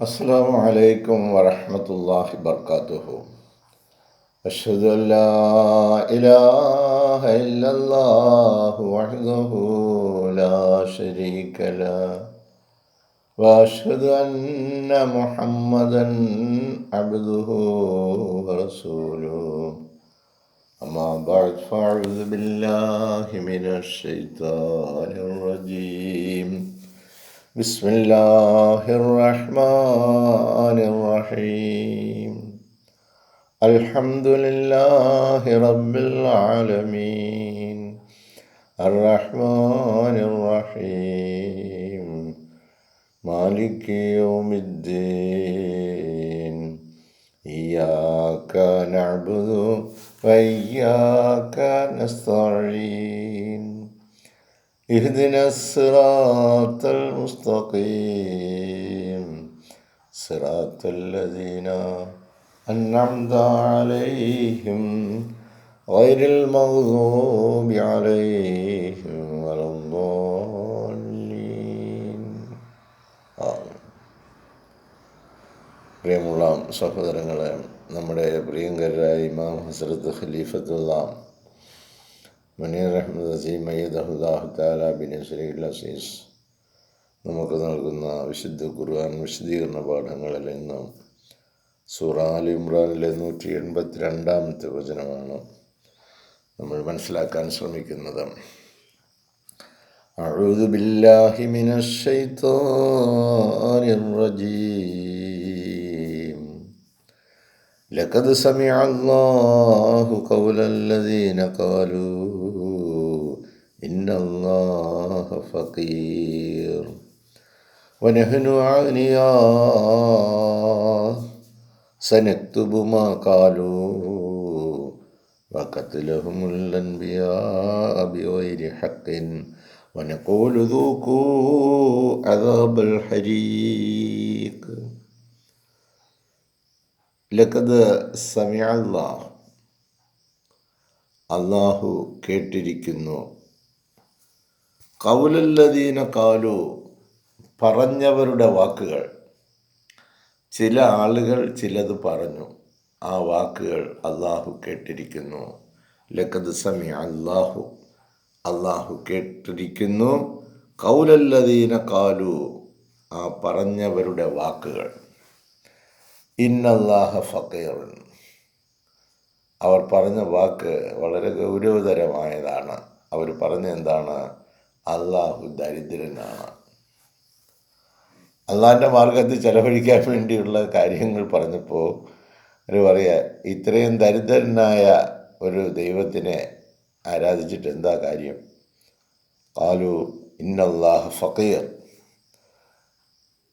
അസ്സലാമു അലൈക്കും വറഹ്മത്തുള്ളാഹി വബർക്കാത്തുഹു. അഷ്ഹദു അല്ലാ ഇലാഹ ഇല്ലല്ലാഹു വഹ്ദഹു ലാ ശരീക ലഹു വഅഷ്ഹദു അന്ന മുഹമ്മദൻ അബ്ദുഹു വറസൂലുഹു. അമ്മാ ബഅദ് ഫഅഊദു ബില്ലാഹി മിനശ് ശൈത്വാനിർ റജീം. ബിസ്മില്ലാഹിർ റഹ്മാനിർ റഹീം. അൽഹംദുലില്ലാഹി റബ്ബിൽ ആലമീൻ. അർറഹ്മാനിർ റഹീം. മാലികി യൗമിദ്ദീൻ. ഇയ്യാക നഅ്ബുദു വഇയ്യാക നസ്തഈൻ. اهدنا الصراط المستقيم صراط الذين أنعمت عليهم غير المغضوب عليهم ولا الضالين. പ്രിയമുള്ള സഹോദരങ്ങളെ, നമ്മുടെ പ്രിയങ്കരായ ഇമാം ഹസ്രത്ത് ഖലീഫത്തുള്ള മുനീർ അഹ്മദ് അസീം അയ്യദഹുല്ലാഹു തആല ബിനസ്രിഹിൽ അസീസ് നമുക്ക് നൽകുന്ന വിശുദ്ധ ഖുർആൻ വിശദീകരണ പാഠങ്ങളിൽ നിന്ന് സൂറ ആൽ ഇമ്രാനിലെ 182-ാമത്തെ വചനമാണ് നമ്മൾ മനസ്സിലാക്കാൻ ശ്രമിക്കുന്നത്. അഊദു ബില്ലാഹി മിനശ് ശൈത്വാനിർ റജീം. ലഖദ് സമിഅ അല്ലാഹു ഖൗലൽ ലദീന ഖാലൂ ഇന്നല്ലാഹ ഫഖീർ വനഹ്നു അഗ്നിയാ സനക്തുബു മാ ഖാലൂ വഖത്ലഹുമുൽ അൻബിയാ ബിഗൈരി ഹഖ്ഖിൻ വനഖൂലു ദൂഖൂ അദാബൽ ഹരീഖ്. ലഖദ് സമിഅ അല്ലാഹ്, അല്ലാഹു കേട്ടിരിക്കുന്നു. ഖൗലല്ലദീന ഖാലു, പറഞ്ഞവരുടെ വാക്കുകൾ. ചില ആളുകൾ ചിലത് പറഞ്ഞു, ആ വാക്കുകൾ അല്ലാഹു കേട്ടിരിക്കുന്നു. ലഖദ് സമിഅ അല്ലാഹു, അല്ലാഹു കേട്ടിരിക്കുന്നു. ഖൗലല്ലദീന ഖാലു, ആ പറഞ്ഞവരുടെ വാക്കുകൾ. ഇന്നല്ലാഹ ഫഖീറുൻ, അവർ പറഞ്ഞ വാക്ക് വളരെ ഗൗരവതരമായതാണ്. അവർ പറഞ്ഞ എന്താണ്? അല്ലാഹു ദരിദ്രനാണ്. അള്ളാഹിൻ്റെ മാർഗത്തിൽ ചെലവഴിക്കാൻ വേണ്ടിയുള്ള കാര്യങ്ങൾ പറഞ്ഞപ്പോൾ അവർ പറയുക, ഇത്രയും ദരിദ്രനായ ഒരു ദൈവത്തിനെ ആരാധിച്ചിട്ട് എന്താ കാര്യം? ഖാലു ഇന്നല്ലാഹ ഫഖീർ,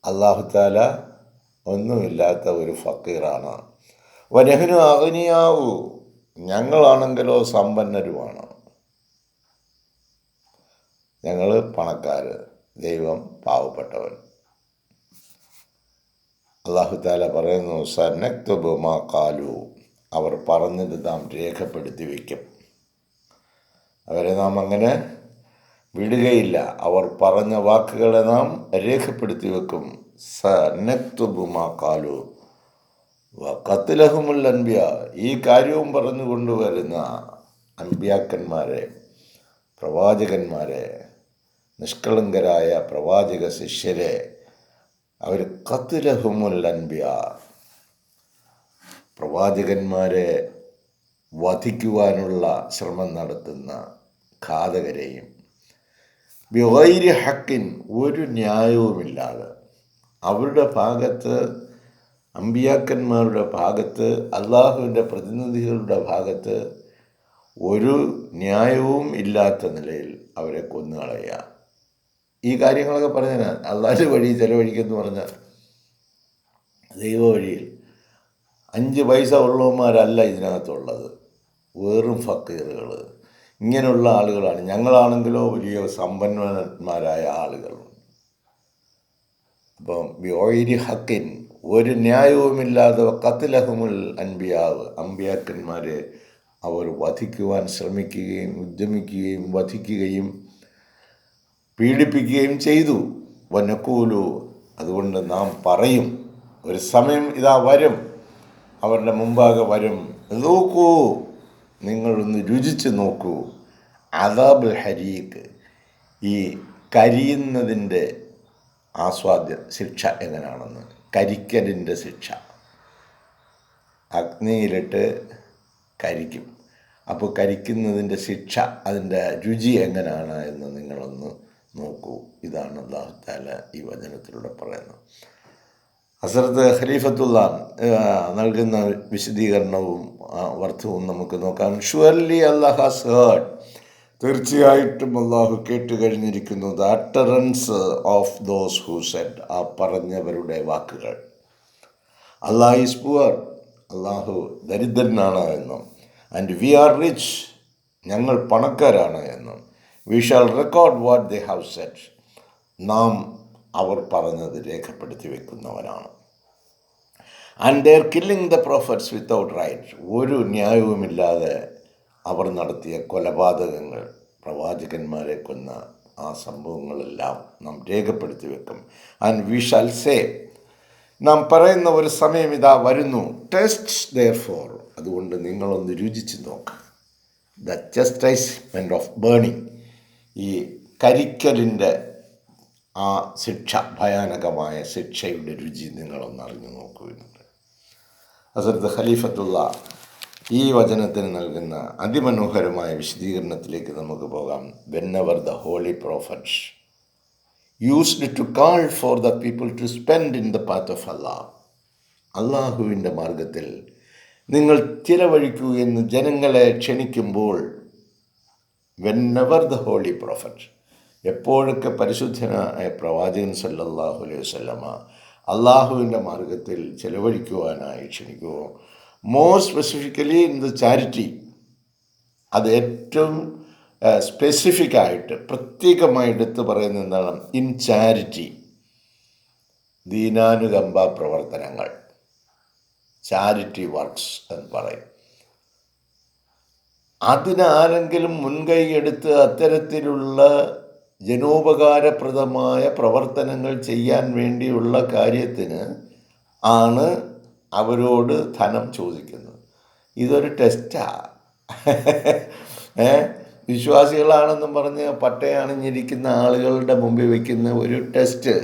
അല്ലാഹു തആല ഒന്നുമില്ലാത്ത ഒരു ഫക്കീറാണ്. വനഹ്നു അഗ്നിയാവു, ഞങ്ങളാണെങ്കിലോ സമ്പന്നരുമാണ്. ഞങ്ങൾ പണക്കാർ, ദൈവം പാവപ്പെട്ടവൻ. അല്ലാഹു തആല പറയുന്നു, സനക്തുബു മാ ഖാലു, അവർ പറഞ്ഞത് നാം രേഖപ്പെടുത്തി വയ്ക്കും. അവരെ നാം അങ്ങനെ വിടുകയില്ല. അവർ പറഞ്ഞ വാക്കുകളെ നാം രേഖപ്പെടുത്തി വെക്കും. സനക്തുബു മാ ഖാലു വഖത്ലഹുമുൽ അൻബിയ, ഈ കാര്യവും പറഞ്ഞു കൊണ്ടുവരുന്ന അൻബിയാക്കന്മാരെ, പ്രവാചകന്മാരെ, നിഷ്കളങ്കരായ പ്രവാചക ശിഷ്യരെ അവർ ഖത്ലഹുമുൽ അൻബിയ, പ്രവാചകന്മാരെ വധിക്കുവാനുള്ള ശ്രമം നടത്തുന്ന ഘാതകരെയും ബിഗൈരി ഹഖ്ഖിൻ, ഒരു ന്യായവുമില്ലാതെ, അവരുടെ ഭാഗത്ത്, അമ്പിയാക്കന്മാരുടെ ഭാഗത്ത്, അള്ളാഹുവിൻ്റെ പ്രതിനിധികളുടെ ഭാഗത്ത് ഒരു ന്യായവും ഇല്ലാത്ത നിലയിൽ അവരെ കൊന്നുകളയുക. ഈ കാര്യങ്ങളൊക്കെ പറഞ്ഞാൽ അള്ളാഹിൻ്റെ വഴി ചെലവഴിക്കെന്ന് പറഞ്ഞാൽ ദൈവ വഴിയിൽ 5 പൈസ ഉള്ളവന്മാരല്ല ഇതിനകത്തുള്ളത്, വെറും ഫക്കീറുകൾ. ഇങ്ങനെയുള്ള ആളുകളാണ്. ഞങ്ങളാണെങ്കിലോ വലിയ സമ്പന്നന്മാരായ ആളുകൾ. അപ്പം ബിഗൈരി ഹഖ്ഖിൻ, ഒരു ന്യായവുമില്ലാതെ ഖത്ലഹുമുൽ അൻബിയാവ്, അമ്പിയാക്കന്മാരെ അവർ വധിക്കുവാൻ ശ്രമിക്കുകയും ഉദ്യമിക്കുകയും വധിക്കുകയും പീഡിപ്പിക്കുകയും ചെയ്തു. വനക്കൂലു, അതുകൊണ്ട് നാം പറയും, ഒരു സമയം ഇതാ വരും, അവരുടെ മുമ്പാകെ വരും. നോക്കൂ, നിങ്ങളൊന്ന് രുചിച്ച് നോക്കൂ, അദാബുൽ ഹരീക്ക്, ഈ കരിയുന്നതിൻ്റെ ശിക്ഷ എങ്ങനെയാണെന്ന്. കരിക്കലിൻ്റെ ശിക്ഷ, അഗ്നിയിലിട്ട് കരിക്കും. അപ്പോൾ കരിക്കുന്നതിൻ്റെ ശിക്ഷ, അതിൻ്റെ രുചി എങ്ങനെയാണ് എന്ന് നിങ്ങളൊന്ന് നോക്കൂ. ഇതാണ് അല്ലാഹു തആല ഈ വചനത്തിലൂടെ പറയുന്നത്. ഹസ്രത്ത് ഖലീഫത്തുള്ള നൽകുന്ന വിശദീകരണവും അർത്ഥവും നമുക്ക് നോക്കാം. ഷുവർലി അല്ലാഹ് ഹാസ് ഹേർഡ്, തീർച്ചയായിട്ടും അള്ളാഹു കേട്ട് കഴിഞ്ഞിരിക്കുന്നു. The utterance of those who said, ആ പറഞ്ഞവരുടെ വാക്കുകൾ. അല്ലാഹ് ഈസ് പുവർ, അള്ളാഹു ദരിദ്രനാണ് എന്നും. ആൻഡ് വി ആർ റിച്ച്, ഞങ്ങൾ പണക്കാരാണ് എന്നും. We shall record what they have said, നാം അവർ പറഞ്ഞത് രേഖപ്പെടുത്തി വെക്കുന്നവനാണ്. And they are killing the prophets without right, ഒരു ന്യായവുമില്ലാതെ അവർ നടത്തിയ കൊലപാതകങ്ങൾ, പ്രവാചകന്മാരെ കൊന്ന ആ സംഭവങ്ങളെല്ലാം നാം രേഖപ്പെടുത്തി വെക്കും. ആൻഡ് വി ഷാൽ സേ, നാം പറയുന്ന ഒരു സമയം ഇതാ വരുന്നു. ടെസ്റ്റ് ദെയർഫോർ, അതുകൊണ്ട് നിങ്ങളൊന്ന് രുചിച്ച് നോക്കുക. ദ ചസ്റ്റൈസ്മെൻറ്റ് ഓഫ് ബേണിംഗ്, ഈ കരിക്കലിൻ്റെ ആ ശിക്ഷ, ഭയാനകമായ ശിക്ഷയുടെ രുചി നിങ്ങളൊന്ന് അറിഞ്ഞു നോക്കുന്നുണ്ട്. ഹസ്രത്ത് ഖലീഫത്തുള്ള ഈ വചനത്തിന് നൽകുന്ന അതിമനോഹരമായ വിശദീകരണത്തിലേക്ക് നമുക്ക് പോകാം. Whenever the holy prophets used to call for the people to spend in the path of Allah, അള്ളാഹുവിൻ്റെ മാർഗത്തിൽ നിങ്ങൾ ചിലവഴിക്കൂ എന്ന് ജനങ്ങളെ ക്ഷണിക്കുമ്പോൾ, വെന്നെവർ ദ ഹോളി പ്രോഫറ്റ്, എപ്പോഴൊക്കെ പരിശുദ്ധനായ പ്രവാചകൻ സല്ലല്ലാഹു അലൈഹി വസല്ലമ അള്ളാഹുവിൻ്റെ മാർഗത്തിൽ ചിലവഴിക്കുവാനായി ക്ഷണിക്കുമോ, more specifically in the charity, അത് ഏറ്റവും സ്പെസിഫിക് ആയിട്ട് പ്രത്യേകമായി എടുത്ത് പറയുന്നത് എന്താണ്? ഇൻ ചാരിറ്റി, ദീനാനുകമ്പ പ്രവർത്തനങ്ങൾ, ചാരിറ്റി വർക്ക്സ് എന്ന് പറയും. അതിനാരെങ്കിലും മുൻകൈ എടുത്ത് അത്തരത്തിലുള്ള ജനോപകാരപ്രദമായ പ്രവർത്തനങ്ങൾ ചെയ്യാൻ വേണ്ടിയുള്ള കാര്യത്തിന് ആണ് അവരോട് ധനം ചോദിക്കുന്നത്. ഇതൊരു ടെസ്റ്റാ. വിശ്വാസികളാണെന്നും പറഞ്ഞ് പട്ടയണിഞ്ഞിരിക്കുന്ന ആളുകളുടെ മുമ്പിൽ വയ്ക്കുന്ന ഒരു ടെസ്റ്റ്.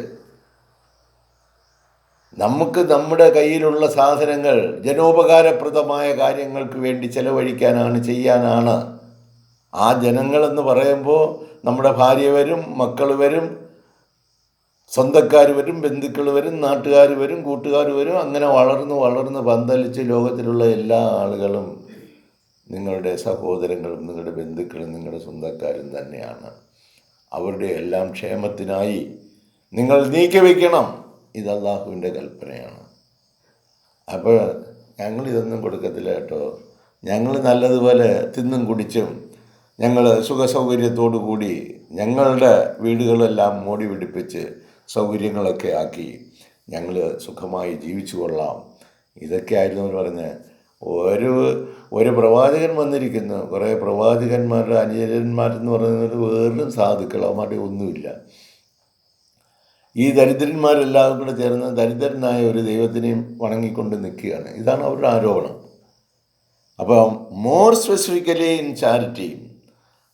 നമുക്ക് നമ്മുടെ കയ്യിലുള്ള സാധനങ്ങൾ ജനോപകാരപ്രദമായ കാര്യങ്ങൾക്ക് വേണ്ടി ചെലവഴിക്കാനാണ്, ചെയ്യാനാണ്. ആ ജനങ്ങളെന്ന് പറയുമ്പോൾ നമ്മുടെ ഭാര്യ വരും, മക്കൾ വരും, സ്വന്തക്കാർ വരും, ബന്ധുക്കൾ വരും, നാട്ടുകാർ വരും, കൂട്ടുകാർ വരും. അങ്ങനെ വളർന്ന് പന്തലിച്ച് ലോകത്തിലുള്ള എല്ലാ ആളുകളും നിങ്ങളുടെ സഹോദരങ്ങളും നിങ്ങളുടെ ബന്ധുക്കളും നിങ്ങളുടെ സ്വന്തക്കാരും തന്നെയാണ്. അവരുടെ എല്ലാം ക്ഷേമത്തിനായി നിങ്ങൾ നീക്കി വയ്ക്കണം. ഇത് അല്ലാഹുവിൻ്റെ കൽപ്പനയാണ്. അപ്പോൾ ഞങ്ങളിതൊന്നും കൊടുക്കത്തില്ല കേട്ടോ. ഞങ്ങൾ നല്ലതുപോലെ തിന്നും കുടിച്ചും ഞങ്ങൾ സുഖസൗകര്യത്തോടു കൂടി ഞങ്ങളുടെ വീടുകളെല്ലാം മോടി പിടിപ്പിച്ച് സൗകര്യങ്ങളൊക്കെ ആക്കി ഞങ്ങൾ സുഖമായി ജീവിച്ചു കൊള്ളാം. ഇതൊക്കെ ആയിരുന്നു അവർ പറഞ്ഞ്. ഒരു പ്രവാചകൻ വന്നിരിക്കുന്നു, കുറേ പ്രവാചകന്മാരുടെ അനുചരന്മാരെന്ന് പറയുന്നത് വേറൊരു സാധുക്കൾ, അവന്മാരുടെ ഒന്നുമില്ല. ഈ ദരിദ്രന്മാരെല്ലാം കൂടെ ചേർന്ന് ദരിദ്രനായ ഒരു ദൈവത്തിനെയും വണങ്ങിക്കൊണ്ട് നിൽക്കുകയാണ്. ഇതാണ് അവരുടെ ആരോപണം. അപ്പോൾ മോർ സ്പെസിഫിക്കലി ഇൻ ചാരിറ്റി,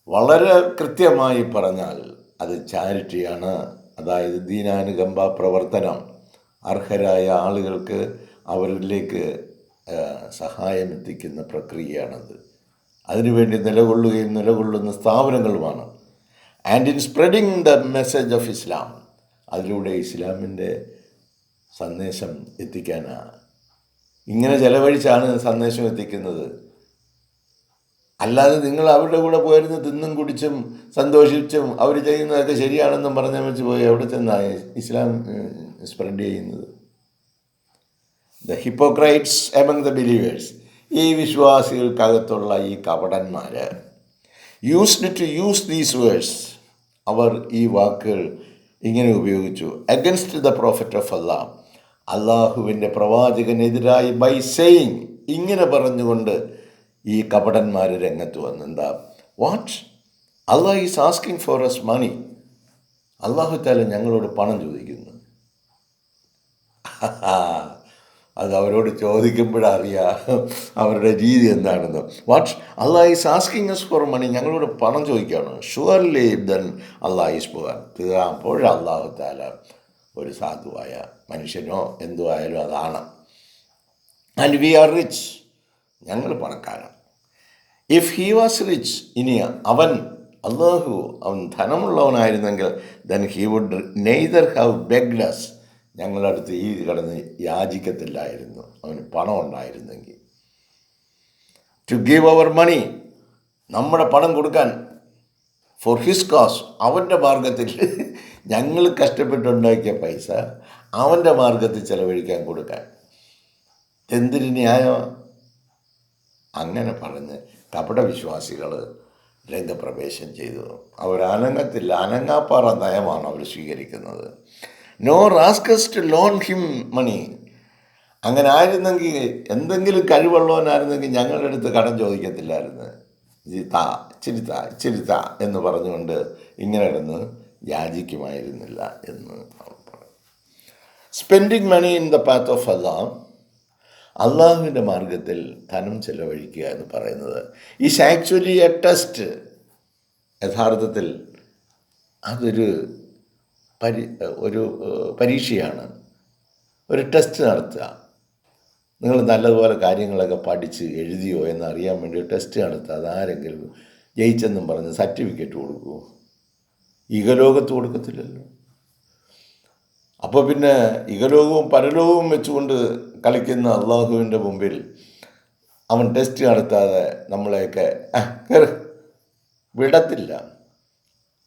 വളരെ കൃത്യമായി പറഞ്ഞാൽ അത് ചാരിറ്റിയാണ്. അതായത് ദീനാനുകമ്പ പ്രവർത്തനം, അർഹരായ ആളുകൾക്ക് അവരിലേക്ക് സഹായം എത്തിക്കുന്ന പ്രക്രിയയാണത്. അതിനുവേണ്ടി നിലകൊള്ളുന്ന സ്ഥാപനങ്ങളുമാണ്. And in spreading the message of Islam, അതിലൂടെ ഇസ്ലാമിൻ്റെ സന്ദേശം എത്തിക്കാനാണ്. ഇങ്ങനെ ചെലവഴിച്ചാണ് സന്ദേശം എത്തിക്കുന്നത്. അല്ലാതെ നിങ്ങൾ അവരുടെ കൂടെ പോയിരുന്ന് തിന്നും കുടിച്ചും സന്തോഷിച്ചും അവർ ചെയ്യുന്നതൊക്കെ ശരിയാണെന്നും പറഞ്ഞാൽ വെച്ച് പോയി എവിടെ ചെന്നാണ് ഇസ്ലാം സ്പ്രെഡ് ചെയ്യുന്നത്? The hypocrites among the believers, ഈ വിശ്വാസികൾക്കകത്തുള്ള ഈ കപടന്മാർ used to use these words, അവർ ഈ വാക്കുകൾ ഇങ്ങനെ ഉപയോഗിച്ചു. Against the prophet of Allah, അള്ളാഹുവിൻ്റെ പ്രവാചകനെതിരായി ബൈ സെയിങ്, ഇങ്ങനെ പറഞ്ഞുകൊണ്ട് ഈ കപടന്മാർ രംഗത്ത് വന്ന് എന്താ, what, Allah is asking for us money, അള്ളാഹു താല ഞങ്ങളോട് പണം ചോദിക്കുന്നു. അത് അവരോട് ചോദിക്കുമ്പോഴറിയാം അവരുടെ രീതി എന്താണെന്ന്. What Allah is asking us for money, ഞങ്ങളോട് പണം ചോദിക്കുകയാണ്. Surely then Allah is poor, അപ്പോൾ അള്ളാഹു താല ഒരു സാധുവായ മനുഷ്യനോ എന്തോ ആയാലും അതാണ്. ആൻഡ് വി ആർ റിച്ച്, ഞങ്ങൾ പണക്കാരാണ്. ഇഫ് ഹി വാസ് റിച്ച്, ഇനി അവൻ അവൻ ധനമുള്ളവനായിരുന്നെങ്കിൽ then he would neither have begged us, ഞങ്ങളുടെ അടുത്ത് ഈ കിടന്ന് യാചിക്കത്തില്ലായിരുന്നു. അവന് പണം ഉണ്ടായിരുന്നെങ്കിൽ. ടു ഗീവ് അവർ മണി, നമ്മുടെ പണം കൊടുക്കാൻ, ഫോർ ഹിസ് കോസ്, അവൻ്റെ മാർഗത്തിൽ, ഞങ്ങൾ കഷ്ടപ്പെട്ടുണ്ടാക്കിയ പൈസ അവൻ്റെ മാർഗത്തിൽ ചെലവഴിക്കാൻ കൊടുക്കാൻ. എന്തൊരു ന്യായമാണ്! അങ്ങനെ പറഞ്ഞ് കപടവിശ്വാസികൾ രംഗപ്രവേശം ചെയ്തു. അവർ അനങ്ങത്തില്ല, അനങ്ങാപ്പാറ നയമാണ് അവർ സ്വീകരിക്കുന്നത്. Nor asks us to loan him money, അങ്ങനെ ആയിരുന്നെങ്കിൽ, എന്തെങ്കിലും കഴിവുള്ളവനായിരുന്നെങ്കിൽ ഞങ്ങളുടെ അടുത്ത് കടം ചോദിക്കത്തില്ലായിരുന്നു. ഇച്ചിരി താ എന്ന് പറഞ്ഞുകൊണ്ട് ഇങ്ങനെ കിടന്ന് യാചിക്കുമായിരുന്നില്ല എന്ന് പറയും. Spending money in the path of Allah, അള്ളാഹുവിൻ്റെ മാർഗത്തിൽ ധനം ചെലവഴിക്കുക എന്ന് പറയുന്നത് ഈസ് ആക്ച്വലി എ ടെസ്റ്റ്. യഥാർത്ഥത്തിൽ അതൊരു പരീക്ഷയാണ്, ഒരു ടെസ്റ്റ് നടത്തുക. നിങ്ങൾ നല്ലതുപോലെ കാര്യങ്ങളൊക്കെ പഠിച്ച് എഴുതിയോ എന്നറിയാൻ വേണ്ടി ടെസ്റ്റ് നടത്തുക. അതാരെങ്കിലും ജയിച്ചെന്നും പറഞ്ഞ് സർട്ടിഫിക്കറ്റ് കൊടുക്കുമോ? ഇഹലോകത്ത് കൊടുക്കത്തില്ലല്ലോ. അപ്പോൾ പിന്നെ ഇഹലോകവും പരലോകവും വെച്ചുകൊണ്ട് കളിക്കുന്ന അള്ളാഹുവിൻ്റെ മുമ്പിൽ അവൻ ടെസ്റ്റ് നടത്താതെ നമ്മളെയൊക്കെ വിടത്തില്ല.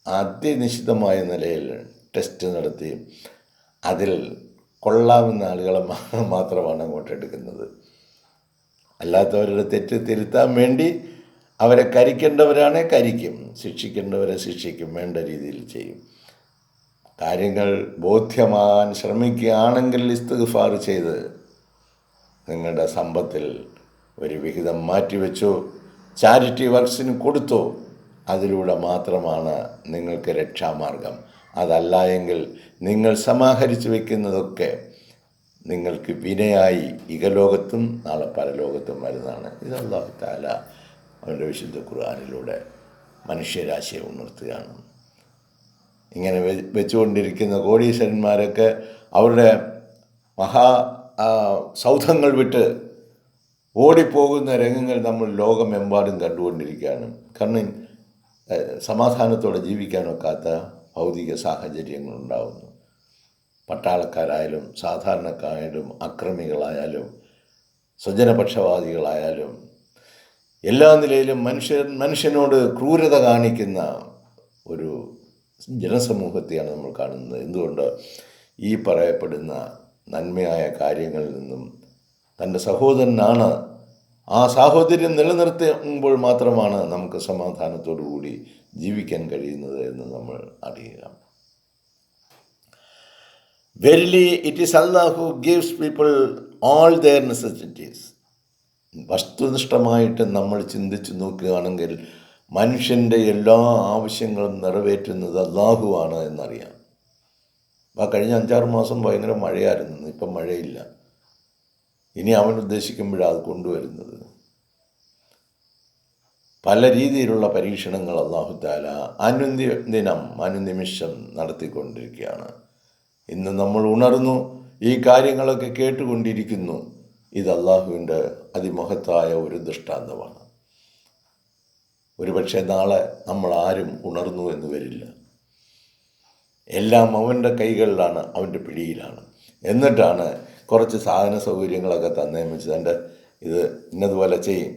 അതിനിശ്ചിതമായ നിലയിൽ ടെസ്റ്റ് നടത്തി അതിൽ കൊള്ളാവുന്ന ആളുകളെ മാത്രമാണ് അങ്ങോട്ട് എടുക്കുന്നത്. അല്ലാത്തവരുടെ തെറ്റ് തിരുത്താൻ വേണ്ടി അവരെ കരിക്കേണ്ടവരാണെ കരിക്കും, ശിക്ഷിക്കേണ്ടവരെ ശിക്ഷിക്കും, വേണ്ട രീതിയിൽ ചെയ്യും. കാര്യങ്ങൾ ബോധ്യമാകാൻ ശ്രമിക്കുകയാണെങ്കിൽ ഇസ്തിഗ്ഫാർ ചെയ്ത് നിങ്ങളുടെ സമ്പത്തിൽ ഒരു വിഹിതം മാറ്റിവെച്ചോ, ചാരിറ്റി വർക്സിന് കൊടുത്തോ, അതിലൂടെ മാത്രമാണ് നിങ്ങൾക്ക് രക്ഷാമാർഗം. അതല്ല എങ്കിൽ നിങ്ങൾ സമാഹരിച്ചു വയ്ക്കുന്നതൊക്കെ നിങ്ങൾക്ക് വിനയായി ഇഹലോകത്തും നാളെ പരലോകത്തും വരുന്നതാണ്. ഇത് അല്ലാഹു തആല അവൻ്റെ വിശുദ്ധ ഖുർആനിലൂടെ മനുഷ്യരാശിയെ ഉണർത്തുകയാണ്. ഇങ്ങനെ വെച്ചുകൊണ്ടിരിക്കുന്ന കോടീശ്വരന്മാരൊക്കെ അവരുടെ സൗധങ്ങൾ വിട്ട് ഓടിപ്പോകുന്ന രംഗങ്ങൾ നമ്മൾ ലോകമെമ്പാടും കണ്ടുകൊണ്ടിരിക്കുകയാണ്. കാരണം സമാധാനത്തോടെ ജീവിക്കാനൊക്കാത്ത ഭൗതിക സാഹചര്യങ്ങളുണ്ടാകുന്നു. പട്ടാളക്കാരായാലും സാധാരണക്കാരായാലും അക്രമികളായാലും സ്വജനപക്ഷപാതികളായാലും എല്ലാ നിലയിലും മനുഷ്യനോട് ക്രൂരത കാണിക്കുന്ന ഒരു ജനസമൂഹത്തെയാണ് നമ്മൾ കാണുന്നത്. എന്തുകൊണ്ട്? ഈ പറയപ്പെടുന്ന നന്മയായ കാര്യങ്ങളിൽ നിന്നും തൻ്റെ സഹോദരനാണ്, ആ സാഹോദര്യം നിലനിർത്തുമ്പോൾ മാത്രമാണ് നമുക്ക് സമാധാനത്തോടു കൂടി ജീവിക്കാൻ കഴിയുന്നത് എന്ന് നമ്മൾ അറിയുക. Verily it is Allah who gives people all their necessities. വസ്തുനിഷ്ഠമായിട്ട് നമ്മൾ ചിന്തിച്ച് നോക്കുകയാണെങ്കിൽ മനുഷ്യൻ്റെ എല്ലാ ആവശ്യങ്ങളും നിറവേറ്റുന്നത് അല്ലാഹുവാണ് എന്നറിയാം. കഴിഞ്ഞ 5-6 മാസം ഭയങ്കര മഴയായിരുന്നു, ഇപ്പം മഴയില്ല. ഇനി അവൻ ഉദ്ദേശിക്കുമ്പോഴാണ് അത് കൊണ്ടുവരുന്നത്. പല രീതിയിലുള്ള പരീക്ഷണങ്ങൾ അല്ലാഹു തആല അനുനിമിഷം നടത്തിക്കൊണ്ടിരിക്കുകയാണ്. ഇന്ന് നമ്മൾ ഉണർന്നു, ഈ കാര്യങ്ങളൊക്കെ കേട്ടുകൊണ്ടിരിക്കുന്നു. ഇത് അല്ലാഹുവിൻ്റെ അതിമഹത്തായ ഒരു ദൃഷ്ടാന്തമാണ്. ഒരുപക്ഷെ നാളെ നമ്മൾ ആരും ഉണർന്നു എന്ന് വരില്ല. എല്ലാം അവൻ്റെ കൈകളിലാണ്, അവൻ്റെ പിടിയിലാണ്. എന്നിട്ടാണ് കുറച്ച് സാധന സൗകര്യങ്ങളൊക്കെ തന്നേന്ന് വെച്ച് തൻ്റെ ഇത് ഇന്നതുപോലെ ചെയ്യും,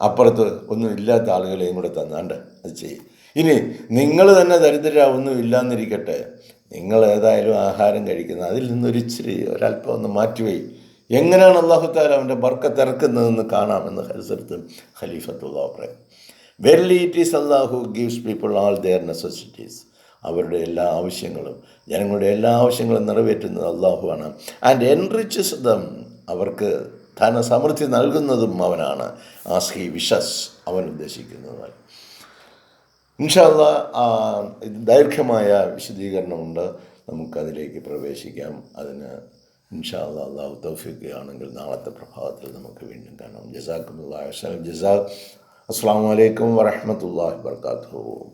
അപ്പുറത്ത് ഒന്നും ഇല്ലാത്ത ആളുകളെയും കൂടെ തന്നാണ്ട് അത് ചെയ്യും. ഇനി നിങ്ങൾ തന്നെ ദരിദ്രരാവൊന്നും ഇല്ലാന്നിരിക്കട്ടെ, നിങ്ങൾ ഏതായാലും ആഹാരം കഴിക്കുന്ന അതിൽ നിന്നൊരിച്ചിരി ഒരല്പം ഒന്ന് മാറ്റിവെയ്. എങ്ങനെയാണ് അല്ലാഹു തആല അവൻ്റെ ബർക്കത്ത് ഇറക്കുന്നതെന്ന് കാണാമെന്ന് ഹസ്രത്ത് ഖലീഫത്തുള്ളാഹി പറയും. Verily it is Allah who gives people all their necessities. അവരുടെ എല്ലാ ആവശ്യങ്ങളും, ജനങ്ങളുടെ എല്ലാ ആവശ്യങ്ങളും നിറവേറ്റുന്നത് അല്ലാഹുവാണ്. ആൻഡ് എൻറിച്ചസ് ദം, അവർക്ക് ധനസമൃദ്ധി നൽകുന്നതും അവനാണ്. ആസ് ഹി വിഷസ്, അവൻ ഉദ്ദേശിക്കുന്നത്. ഇൻഷാ അല്ലാഹ് ദൈർഘ്യമായ വിശദീകരണമുണ്ട്, നമുക്കതിലേക്ക് പ്രവേശിക്കാം. അതിന് ഇൻഷാ അല്ലാഹ് അള്ളാഹു തൗഫീഖ് ആണെങ്കിൽ നാളത്തെ പ്രഭാതത്തിൽ നമുക്ക് വീണ്ടും കാണാം. ജസാക്കുമുല്ലാഹി ഖൈറൻ ജസാ. അസ്സലാമു അലൈക്കും വറഹ്മത്തുള്ളാഹി വബറകാതുഹു.